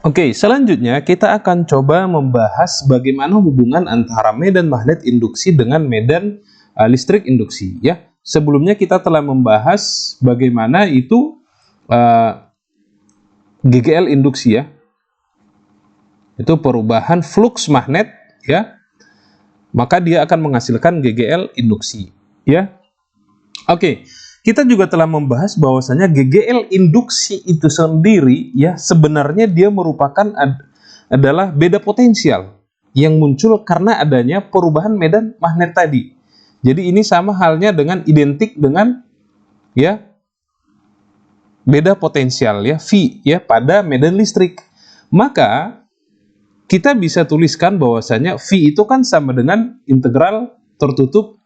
Oke, selanjutnya kita akan coba membahas bagaimana hubungan antara medan magnet induksi dengan medan listrik induksi ya. Sebelumnya kita telah membahas bagaimana itu GGL induksi ya. Itu perubahan flux magnet ya. Maka dia akan menghasilkan GGL induksi ya. Oke. Kita juga telah membahas bahwasanya GGL induksi itu sendiri ya sebenarnya dia merupakan adalah beda potensial yang muncul karena adanya perubahan medan magnet tadi. Jadi ini sama halnya dengan identik dengan ya beda potensial ya V ya pada medan listrik. Maka kita bisa tuliskan bahwasanya V itu kan sama dengan integral tertutup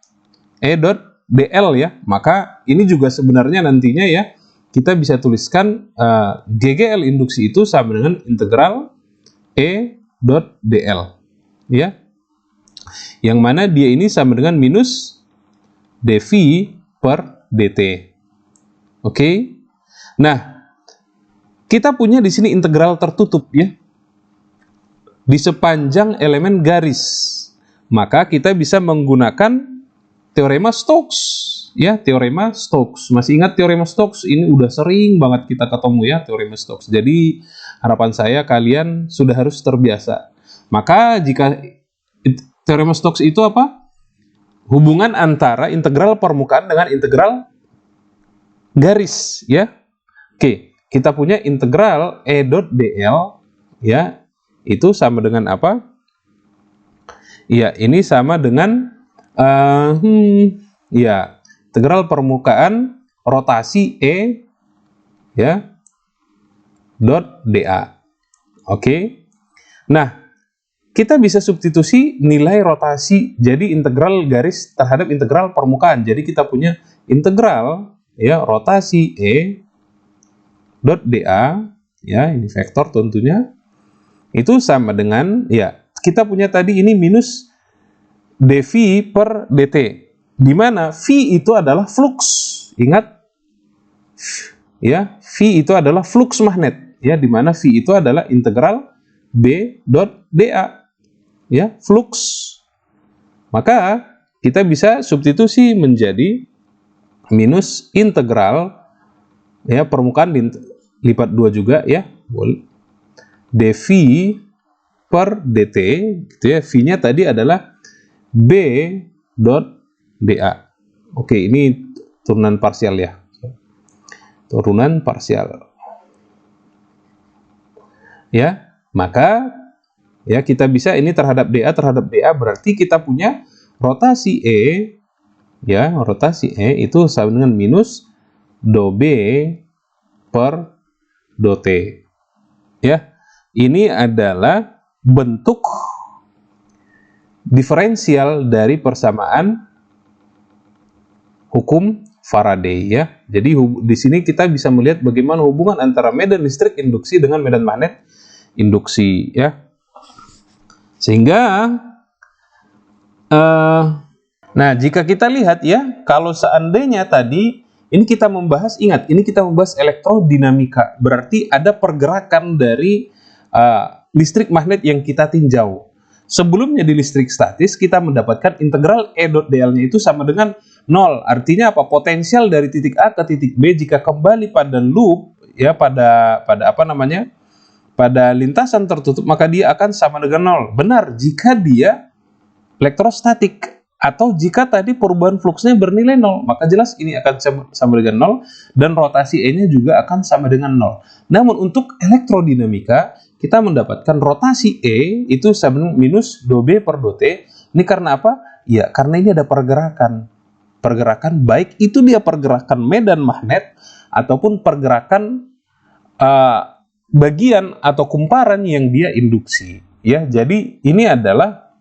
E dot dl ya, maka ini juga sebenarnya nantinya ya kita bisa tuliskan GGL induksi itu sama dengan integral E dot dl ya, yang mana dia ini sama dengan minus dV per dt. Oke. Nah, kita punya di sini integral tertutup ya di sepanjang elemen garis, maka kita bisa menggunakan teorema Stokes ya, teorema Stokes. Masih ingat teorema Stokes? Ini udah sering banget kita ketemu ya teorema Stokes. Jadi harapan saya kalian sudah harus terbiasa. Maka jika teorema Stokes itu apa? Hubungan antara integral permukaan dengan integral garis ya. Oke, kita punya integral E dot dl ya. Itu sama dengan apa? Ya, ini sama dengan ya, integral permukaan rotasi E ya dot dA. Oke. Nah, kita bisa substitusi nilai rotasi jadi integral garis terhadap integral permukaan. Jadi kita punya integral ya rotasi E dot dA ya, ini vektor tentunya. Itu sama dengan ya, kita punya tadi ini minus dV per dt, di mana V itu adalah flux. Ingat ya, V itu adalah flux magnet ya, di mana V itu adalah integral B dot dA ya, flux. Maka kita bisa substitusi menjadi minus integral ya permukaan lipat 2 juga ya, dV per dt gitu ya. V-nya tadi adalah B dot dA. Oke, ini turunan parsial ya. Turunan parsial. Ya, maka ya kita bisa ini terhadap dA berarti kita punya rotasi E ya, rotasi E itu sama dengan minus do B per do T. Ya. Ini adalah bentuk diferensial dari persamaan hukum Faraday ya. Jadi di sini kita bisa melihat bagaimana hubungan antara medan listrik induksi dengan medan magnet induksi ya. Sehingga nah jika kita lihat ya, kalau seandainya tadi ini kita membahas, ingat ini kita membahas elektrodinamika, berarti ada pergerakan dari listrik magnet yang kita tinjau. Sebelumnya di listrik statis kita mendapatkan integral E dot dl-nya itu sama dengan 0. Artinya apa? Potensial dari titik A ke titik B jika kembali pada loop ya, pada apa namanya? Pada lintasan tertutup, maka dia akan sama dengan 0. Benar jika dia elektrostatik, atau jika tadi perubahan fluksnya bernilai 0, maka jelas ini akan sama dengan 0 dan rotasi E-nya juga akan sama dengan 0. Namun untuk elektrodinamika kita mendapatkan rotasi E itu sama dengan minus do B per do T. Ini karena apa? Ya, karena ini ada pergerakan. Pergerakan baik itu dia pergerakan medan magnet ataupun pergerakan bagian atau kumparan yang dia induksi. Ya, jadi ini adalah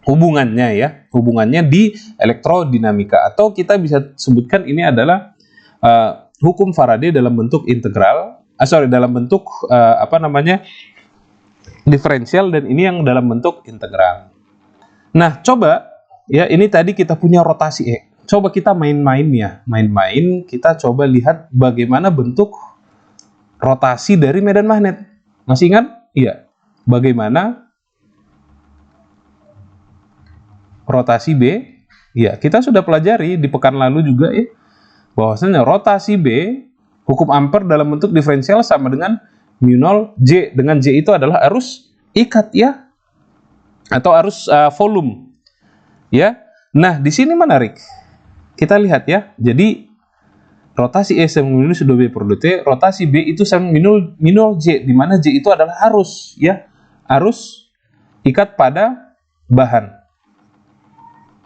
hubungannya ya, hubungannya di elektrodinamika, atau kita bisa sebutkan ini adalah hukum Faraday dalam bentuk integral, dalam bentuk diferensial, dan ini yang dalam bentuk integral. Nah, coba ya, ini tadi kita punya rotasi E. Coba kita main-main kita coba lihat bagaimana bentuk rotasi dari medan magnet. Masih ingat? ya, bagaimana rotasi B? Ya, kita sudah pelajari di pekan lalu juga ya, bahwasanya rotasi B, hukum Ampere dalam bentuk diferensial sama dengan mu 0 J, dengan J itu adalah arus ikat ya, atau arus volume ya. Nah, di sini menarik. Kita lihat ya. Jadi rotasi E sama minus 2B per dt, rotasi B itu sama minus J, di mana J itu adalah arus ya, arus ikat pada bahan.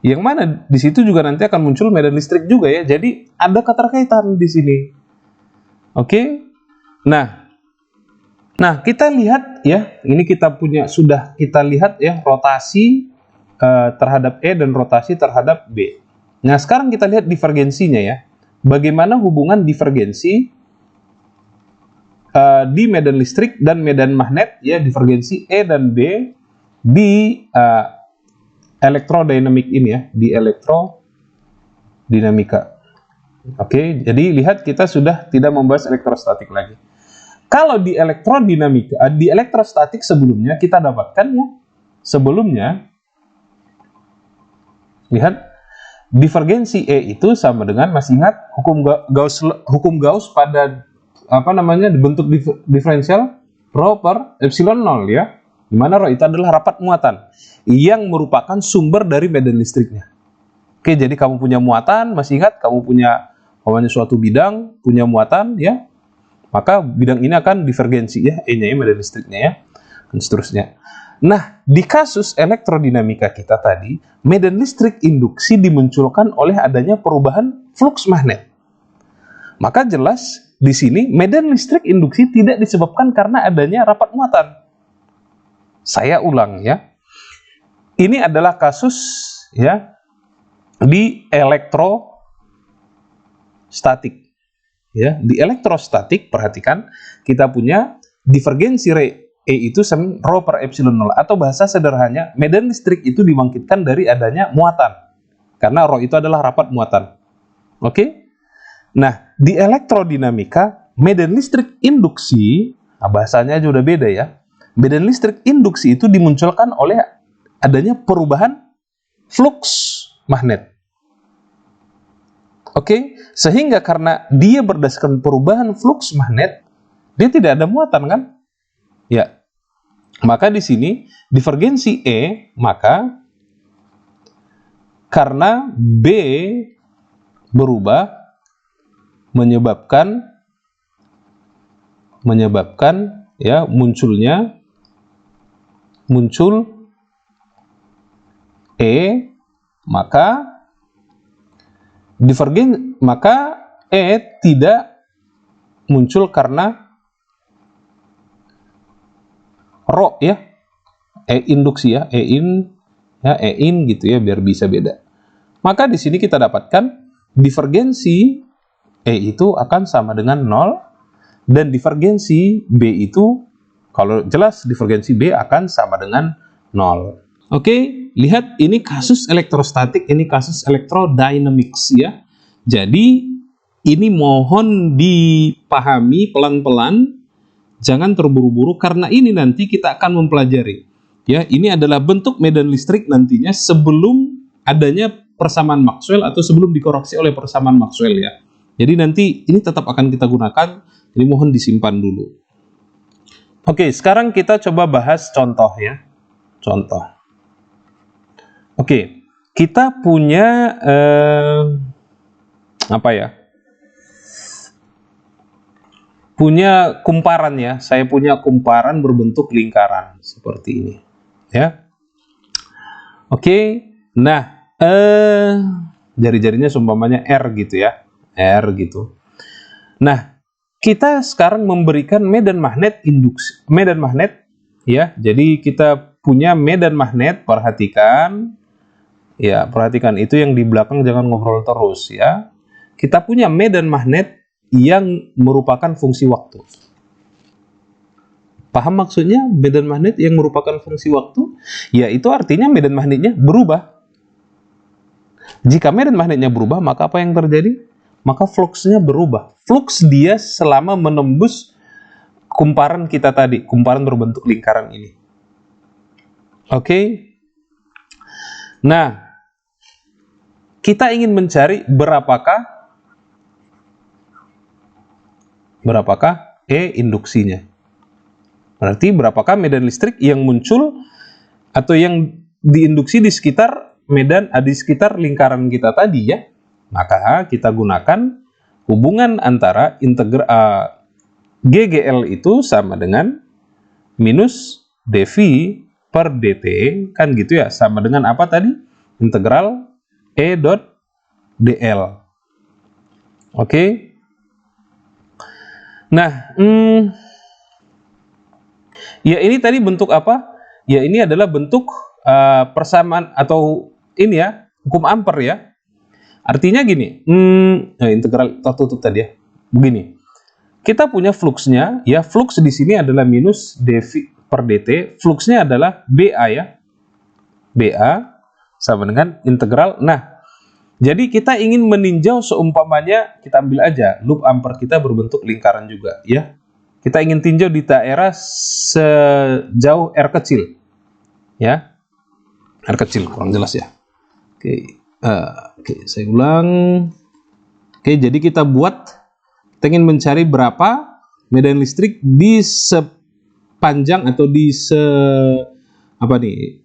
Yang mana di situ juga nanti akan muncul medan listrik juga ya. Jadi ada keterkaitan di sini. Oke. Nah, kita lihat ya, ini sudah kita lihat ya rotasi terhadap E dan rotasi terhadap B. Nah, sekarang kita lihat divergensinya ya. Bagaimana hubungan divergensi di medan listrik dan medan magnet ya, divergensi E dan B di elektrodinamik ini ya, di elektrodinamika. Oke, jadi lihat kita sudah tidak membahas elektrostatik lagi. Kalau di elektrodinamika, di elektrostatik sebelumnya kita dapatkan ya, sebelumnya lihat divergensi E itu sama dengan, masih ingat hukum Gauss pada bentuk diferensial rho per epsilon 0 ya, di mana rho itu adalah rapat muatan yang merupakan sumber dari medan listriknya. Oke, jadi kamu punya muatan, masih ingat kamu punya suatu bidang punya muatan ya, maka bidang ini akan divergensi ya, E-nya ya, medan listriknya ya, dan seterusnya. Nah, di kasus elektrodinamika kita tadi, medan listrik induksi dimunculkan oleh adanya perubahan flux magnet. Maka jelas di sini medan listrik induksi tidak disebabkan karena adanya rapat muatan. Saya ulang ya. Ini adalah kasus ya di elektrostatik. Ya, di elektrostatik perhatikan kita punya divergensi E itu sama rho per epsilon 0, atau bahasa sederhananya medan listrik itu dibangkitkan dari adanya muatan karena rho itu adalah rapat muatan. Oke? Nah, di elektrodinamika medan listrik induksi, bahasanya aja udah beda ya. Medan listrik induksi itu dimunculkan oleh adanya perubahan flux magnet. Oke, sehingga karena dia berdasarkan perubahan flux magnet, dia tidak ada muatan kan? Ya. Maka di sini divergensi E, maka karena B berubah menyebabkan ya muncul E, maka E tidak muncul karena rho ya, E induksi ya, E in gitu ya, biar bisa beda. Maka di sini kita dapatkan divergensi E itu akan sama dengan 0, dan divergensi B itu, kalau jelas divergensi B akan sama dengan 0. Oke, lihat ini kasus elektrostatik, ini kasus elektrodynamics ya. Jadi ini mohon dipahami pelan-pelan, jangan terburu-buru karena ini nanti kita akan mempelajari. Ya, ini adalah bentuk medan listrik nantinya sebelum adanya persamaan Maxwell atau sebelum dikoreksi oleh persamaan Maxwell ya. Jadi nanti ini tetap akan kita gunakan, jadi mohon disimpan dulu. Oke, sekarang kita coba bahas contoh ya. Contoh. Oke, kita punya punya kumparan ya. Saya punya kumparan berbentuk lingkaran seperti ini, ya. Oke, nah jari-jarinya seumpamanya R gitu ya, R gitu. Nah, kita sekarang memberikan medan magnet induksi, medan magnet ya. Jadi kita punya medan magnet, perhatikan. Ya, perhatikan itu yang di belakang jangan ngobrol terus ya. Kita punya medan magnet yang merupakan fungsi waktu. Paham maksudnya medan magnet yang merupakan fungsi waktu? Ya, itu artinya medan magnetnya berubah. Jika medan magnetnya berubah, maka apa yang terjadi? Maka fluxnya berubah. Flux dia selama menembus kumparan kita tadi, kumparan berbentuk lingkaran ini. Oke. Nah, kita ingin mencari berapakah induksinya. Berarti berapakah medan listrik yang muncul atau yang diinduksi di sekitar di sekitar lingkaran kita tadi ya. Maka kita gunakan hubungan antara GGL itu sama dengan minus dV per dt, kan gitu ya, sama dengan apa tadi? Integral E dot dl. Oke. Nah, ya ini tadi bentuk apa? Ya ini adalah bentuk persamaan atau ini ya, hukum Ampere ya. Artinya gini, integral tertutup tadi ya. Begini, kita punya fluxnya, ya flux di sini adalah minus dV per dt, fluxnya adalah BA ya, BA sama dengan integral. Nah, jadi kita ingin meninjau seumpamanya, kita ambil aja loop Ampere kita berbentuk lingkaran juga ya. Kita ingin tinjau di daerah sejauh R kecil, ya, R kecil, kurang jelas ya. Oke, saya ulang. Oke, jadi kita ingin mencari berapa medan listrik di sepanjang atau di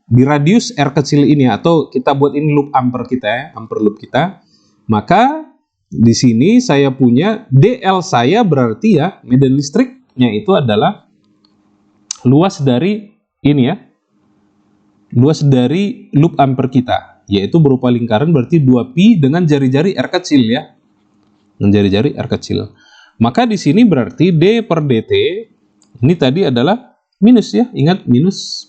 di radius R kecil ini, atau kita buat ini loop Ampere kita ya, Ampere loop kita. Maka di sini saya punya DL saya, berarti ya medan listriknya itu adalah luas dari ini ya, luas dari loop Ampere kita, yaitu berupa lingkaran, berarti 2pi dengan jari-jari R kecil ya, dengan jari-jari R kecil. Maka di sini berarti D per dt ini tadi adalah minus ya, ingat minus.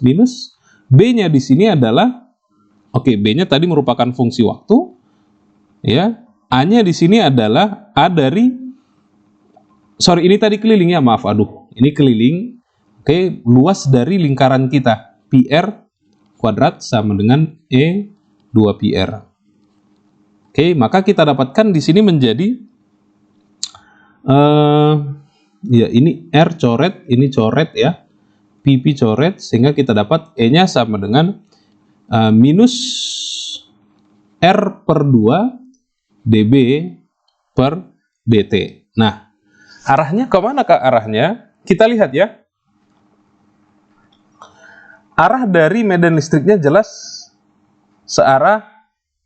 B-nya di sini adalah, B-nya tadi merupakan fungsi waktu ya. A-nya di sini adalah A dari, ini tadi keliling ya, maaf, ini keliling. Luas dari lingkaran kita, PR kuadrat sama dengan E 2PR. Maka kita dapatkan di sini menjadi ya ini R coret, ini coret ya, PP coret, sehingga kita dapat E-nya sama dengan minus R per 2 dB per dt. Nah, arahnya kemana Kak? Arahnya kita lihat ya, arah dari medan listriknya jelas searah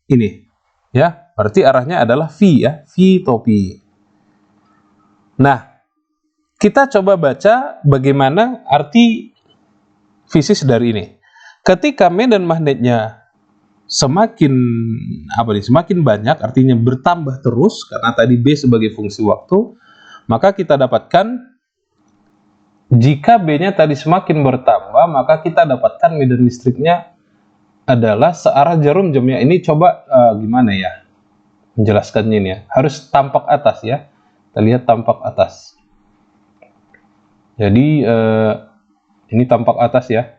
ini ya, berarti arahnya adalah V ya, V topi. Nah, kita coba baca bagaimana arti fisis dari ini. Ketika medan magnetnya semakin banyak, artinya bertambah terus karena tadi B sebagai fungsi waktu, maka kita dapatkan jika B-nya tadi semakin bertambah, maka kita dapatkan medan listriknya adalah searah jarum jamnya. Ini coba gimana ya menjelaskannya ini ya, harus tampak atas ya, kita lihat tampak atas. Jadi ini tampak atas ya,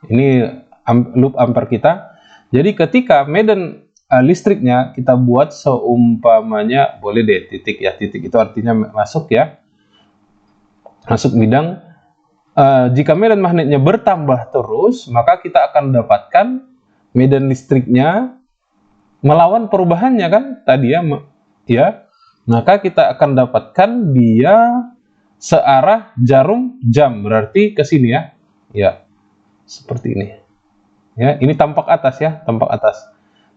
ini loop Ampere kita. Jadi ketika medan listriknya kita buat seumpamanya, boleh deh titik ya, titik itu artinya masuk ya, masuk bidang. Jika medan magnetnya bertambah terus, maka kita akan dapatkan medan listriknya melawan perubahannya kan tadi ya, maka kita akan dapatkan dia searah jarum jam, berarti ke sini ya, seperti ini ya, ini tampak atas ya, tampak atas.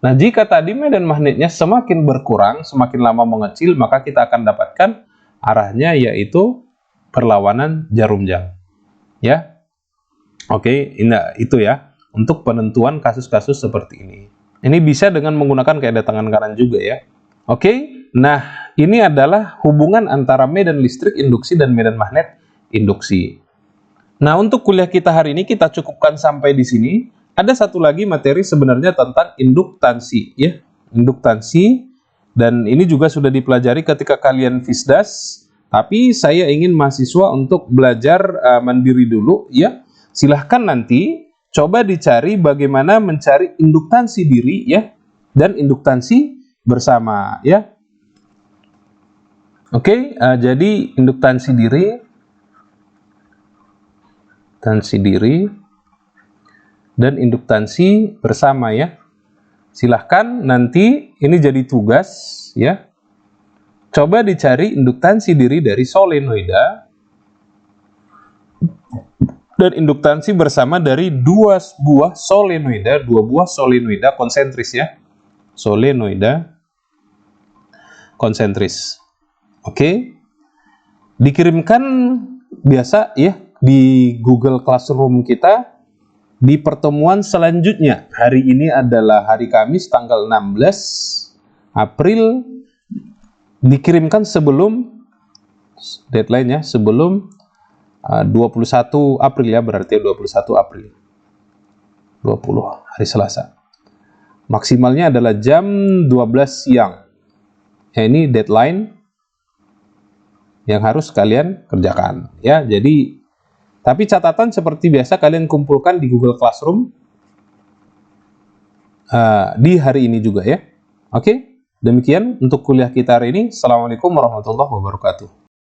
Nah, jika tadi medan magnetnya semakin berkurang, semakin lama mengecil, maka kita akan dapatkan arahnya yaitu perlawanan jarum jam ya. Ini itu ya untuk penentuan kasus-kasus seperti ini. Ini bisa dengan menggunakan kaidah tangan kanan juga ya. Nah, ini adalah hubungan antara medan listrik induksi dan medan magnet induksi. Nah, untuk kuliah kita hari ini kita cukupkan sampai di sini. Ada satu lagi materi sebenarnya tentang induktansi ya, induktansi, dan ini juga sudah dipelajari ketika kalian FISDAS. Tapi saya ingin mahasiswa untuk belajar mandiri dulu ya. Silahkan nanti coba dicari bagaimana mencari induktansi diri ya, dan induktansi bersama ya. Jadi induktansi diri induktansi diri dan induktansi bersama ya. Silahkan nanti ini jadi tugas ya. Coba dicari induktansi diri dari solenoida dan induktansi bersama dari dua buah solenoida konsentris ya. Solenoida konsentris. Oke. Dikirimkan biasa ya di Google Classroom kita di pertemuan selanjutnya. Hari ini adalah hari Kamis tanggal 16 April. Dikirimkan sebelum deadline-nya, sebelum 21 April ya, berarti 21 April 20 hari Selasa. Maksimalnya adalah jam 12 siang. Ya, ini deadline yang harus kalian kerjakan ya. Jadi tapi catatan seperti biasa kalian kumpulkan di Google Classroom di hari ini juga ya. Oke, demikian untuk kuliah kita hari ini. Assalamualaikum warahmatullahi wabarakatuh.